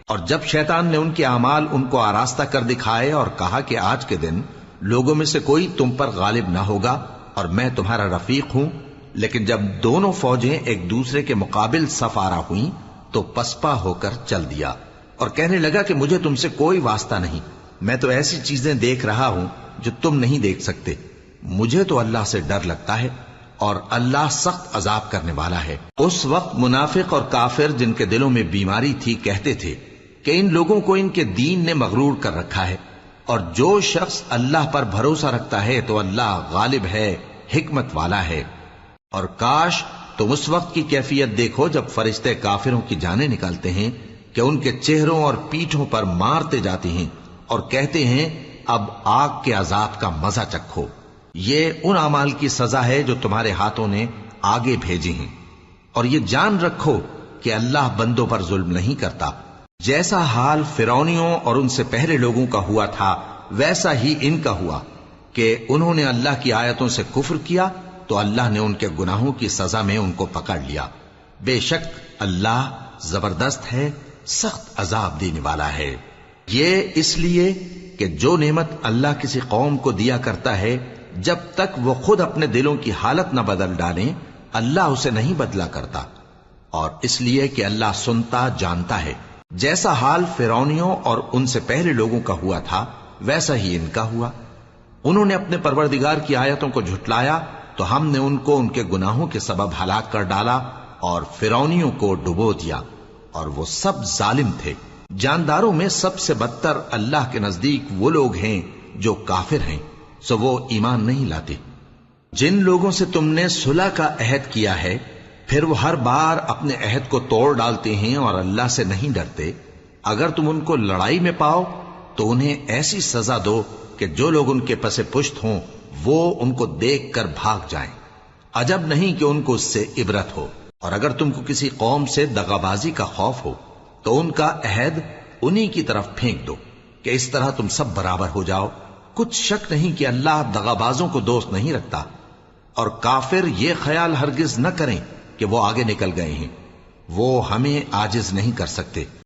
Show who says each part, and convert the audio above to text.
Speaker 1: اور جب شیطان نے ان کے اعمال ان کو آراستہ کر دکھائے اور کہا کہ آج کے دن لوگوں میں سے کوئی تم پر غالب نہ ہوگا اور میں تمہارا رفیق ہوں، لیکن جب دونوں فوجیں ایک دوسرے کے مقابل صف آرا ہوئیں تو پسپا ہو کر چل دیا اور کہنے لگا کہ مجھے تم سے کوئی واسطہ نہیں، میں تو ایسی چیزیں دیکھ رہا ہوں جو تم نہیں دیکھ سکتے، مجھے تو اللہ سے ڈر لگتا ہے اور اللہ سخت عذاب کرنے والا ہے۔ اس وقت منافق اور کافر جن کے دلوں میں بیماری تھی کہتے تھے کہ ان لوگوں کو ان کے دین نے مغرور کر رکھا ہے، اور جو شخص اللہ پر بھروسہ رکھتا ہے تو اللہ غالب ہے، حکمت والا ہے۔ اور کاش تم اس وقت کی کیفیت دیکھو جب فرشتے کافروں کی جانیں نکالتے ہیں کہ ان کے چہروں اور پیٹھوں پر مارتے جاتے ہیں اور کہتے ہیں اب آگ کے عذاب کا مزہ چکھو، یہ ان اعمال کی سزا ہے جو تمہارے ہاتھوں نے آگے بھیجی ہیں، اور یہ جان رکھو کہ اللہ بندوں پر ظلم نہیں کرتا۔ جیسا حال فرعونیوں اور ان سے پہلے لوگوں کا ہوا تھا ویسا ہی ان کا ہوا کہ انہوں نے اللہ کی آیتوں سے کفر کیا تو اللہ نے ان کے گناہوں کی سزا میں ان کو پکڑ لیا۔ بے شک اللہ زبردست ہے، سخت عذاب دینے والا ہے۔ یہ اس لیے کہ جو نعمت اللہ کسی قوم کو دیا کرتا ہے جب تک وہ خود اپنے دلوں کی حالت نہ بدل ڈالیں اللہ اسے نہیں بدلا کرتا، اور اس لیے کہ اللہ سنتا جانتا ہے۔ جیسا حال فرعونیوں اور ان سے پہلے لوگوں کا ہوا تھا ویسا ہی ان کا ہوا۔ انہوں نے اپنے پروردگار کی آیتوں کو جھٹلایا تو ہم نے ان کو ان کے گناہوں کے سبب ہلاک کر ڈالا اور فرعونیوں کو ڈبو دیا، اور وہ سب ظالم تھے۔ جانداروں میں سب سے بدتر اللہ کے نزدیک وہ لوگ ہیں جو کافر ہیں، سو وہ ایمان نہیں لاتے۔ جن لوگوں سے تم نے صلح کا عہد کیا ہے پھر وہ ہر بار اپنے عہد کو توڑ ڈالتے ہیں اور اللہ سے نہیں ڈرتے، اگر تم ان کو لڑائی میں پاؤ تو انہیں ایسی سزا دو کہ جو لوگ ان کے پس پشت ہوں وہ ان کو دیکھ کر بھاگ جائیں، عجب نہیں کہ ان کو اس سے عبرت ہو۔ اور اگر تم کو کسی قوم سے دغابازی کا خوف ہو تو ان کا عہد انہی کی طرف پھینک دو کہ اس طرح تم سب برابر ہو جاؤ۔ کچھ شک نہیں کہ اللہ دغابازوں کو دوست نہیں رکھتا، اور کافر یہ خیال ہرگز نہ کریں کہ وہ آگے نکل گئے ہیں، وہ ہمیں عاجز نہیں کر سکتے۔